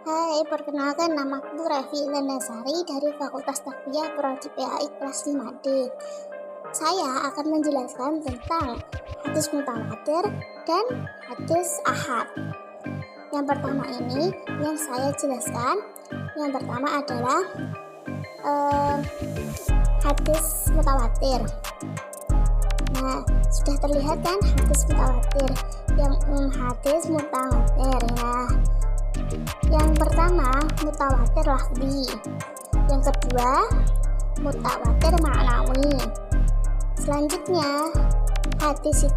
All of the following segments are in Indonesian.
Hai, perkenalkan namaku Revi Lendasari dari Fakultas Tarbiyah Prodi PAI kelas 5D. Saya akan menjelaskan tentang hadis mutawatir dan hadis ahad. Yang pertama ini yang saya jelaskan, yang pertama adalah hadis mutawatir. Nah, sudah terlihat kan hadis mutawatir. Hadis mutawatir. Nah, yang pertama mutawatir lafzi, yang kedua mutawatir maknawi. Selanjutnya hadis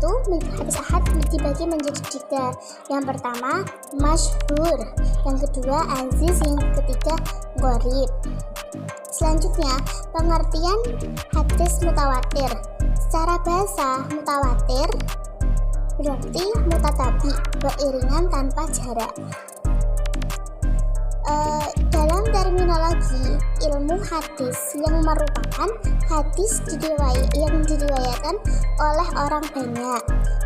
ahad dibagi menjadi tiga. Yang pertama masyhur, yang kedua aziz, yang ketiga gharib. Selanjutnya pengertian hadis mutawatir. Secara bahasa mutawatir berarti mutatabi, beriringan tanpa jarak. Dalam terminologi ilmu hadis, yang merupakan hadis yang diriwayatkan oleh orang banyak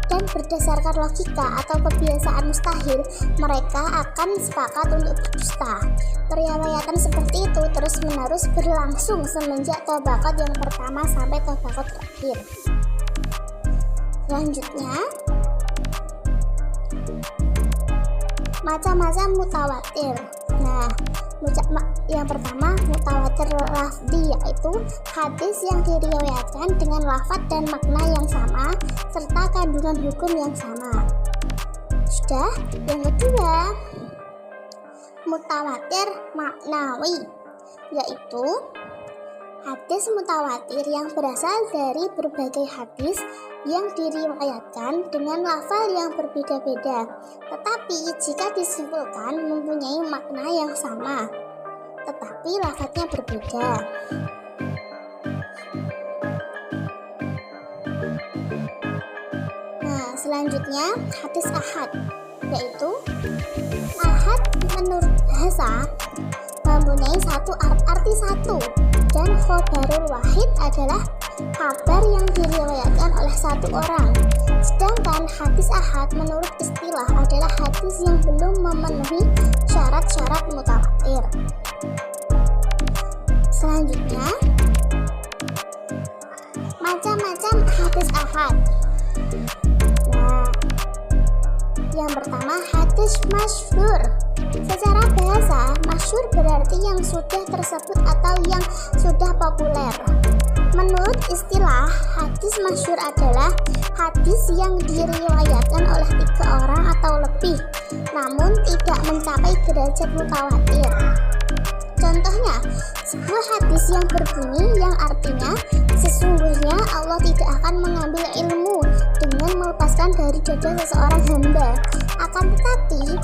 dan berdasarkan logika atau kebiasaan mustahil, mereka akan sepakat untuk berdusta. Periwayatan seperti itu terus-menerus berlangsung semenjak tabaqat yang pertama sampai tabaqat terakhir. Selanjutnya macam-macam mutawatir. Nah, yang pertama mutawatir lafzi, yaitu hadis yang diriwayatkan dengan lafaz dan makna yang sama serta kandungan hukum yang sama. Sudah. Yang kedua mutawatir maknawi, yaitu hadis mutawatir yang berasal dari berbagai hadis yang diriwayatkan dengan lafal yang berbeda-beda, tetapi jika disimpulkan mempunyai makna yang sama, tetapi lafadznya berbeda. Nah, selanjutnya hadis ahad, yaitu ahad menurut bahasa mempunyai arti satu, dan khobarul wahid adalah kabar yang diriwayatkan oleh satu orang. Sedangkan hadis ahad menurut istilah adalah hadis yang belum memenuhi syarat-syarat mutawatir. Selanjutnya macam-macam hadis ahad. Nah, yang pertama hadis masyhur. Secara bahasa, masyhur berarti yang sudah tersebut atau yang sudah populer. Menurut istilah, hadis masyhur adalah hadis yang diriwayatkan oleh 3 orang atau lebih, namun tidak mencapai derajat mutawatir. Contohnya, sebuah hadis yang berbunyi yang artinya sesungguhnya Allah tidak akan mengambil ilmu dengan melepaskan dari dada seseorang hamba, akan tetapi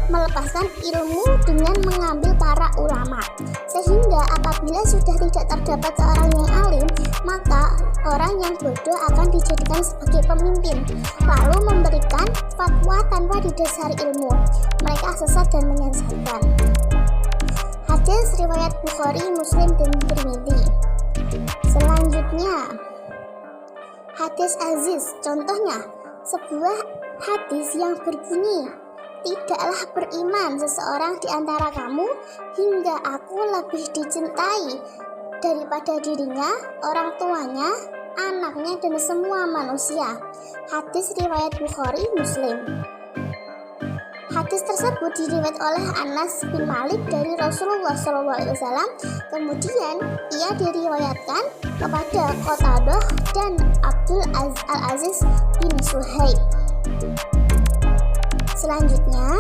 melepaskan ilmu dengan mengambil para ulama. Sehingga apabila sudah tidak terdapat seorang yang alim, maka orang yang bodoh akan dijadikan sebagai pemimpin, lalu memberikan fatwa tanpa didasari ilmu. Mereka sesat dan menyesatkan. Hadis riwayat Bukhari, Muslim, dan Tirmidzi. Selanjutnya hadis aziz. Contohnya sebuah hadis yang berbunyi, tidaklah beriman seseorang di antara kamu hingga aku lebih dicintai daripada dirinya, orang tuanya, anaknya, dan semua manusia. Hadis riwayat Bukhari, Muslim. Hadis tersebut diriwayat oleh Anas bin Malik dari Rasulullah SAW. Kemudian ia diriwayatkan kepada Qatadah dan Abdul Al-Aziz bin Suhaib. Selanjutnya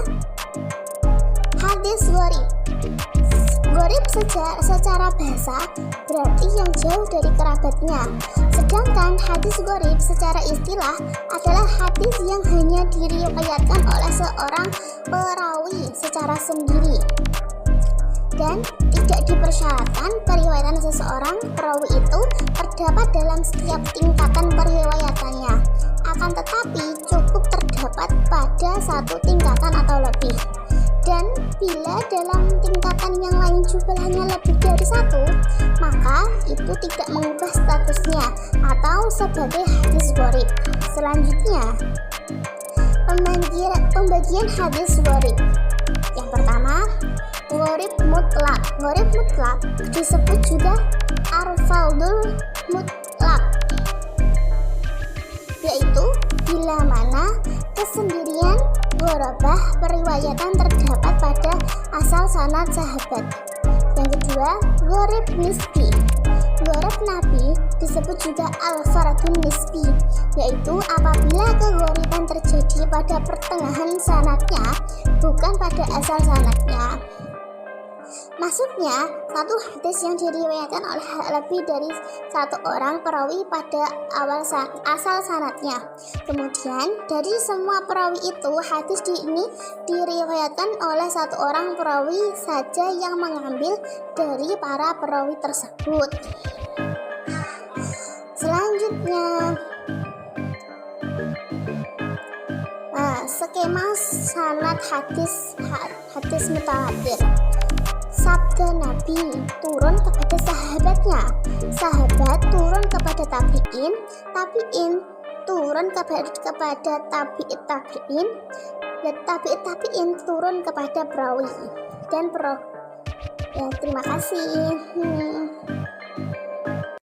hadis gharib. Gharib secara bahasa berarti yang jauh dari kerabatnya. Sedangkan hadis gharib secara istilah adalah hadis yang hanya diriwayatkan oleh seorang perawi secara sendiri dan tidak dipersyaratkan periwayatan seseorang perawi itu terdapat dalam setiap tingkatan periwayatannya, akan tetapi cukup terdapat pada satu tingkatan atau lebih. Dan bila dalam tingkatan yang lain jumlahnya lebih dari 1, maka itu tidak mengubah statusnya atau sebagai hadis gharib. Selanjutnya Pembagian hadis gharib. Yang pertama, gharib mutlak. Gharib mutlak disebut juga arfaldul mutlak, yaitu bila mana kesendirian ghorabah periwayatan terdapat pada asal sanad sahabat. Yang kedua, gharib nisbi. Gharib nabi disebut juga al-fardun nisbi, yaitu apabila keghoriban terjadi pada pertengahan sanadnya, bukan pada asal sanadnya. Maksudnya, satu hadis yang diriwayatkan oleh lebih dari satu orang perawi pada asal sanadnya. Kemudian, dari semua perawi itu, hadis ini diriwayatkan oleh satu orang perawi saja yang mengambil dari para perawi tersebut. Selanjutnya, skema sanad hadis mutawatir. Sabda Nabi turun kepada sahabatnya, sahabat turun kepada tabi'in, tabi'in turun kepada tabi'it tabi'in, dan tabi'it tabi'in turun kepada perawi dan perawi. Ya, terima kasih.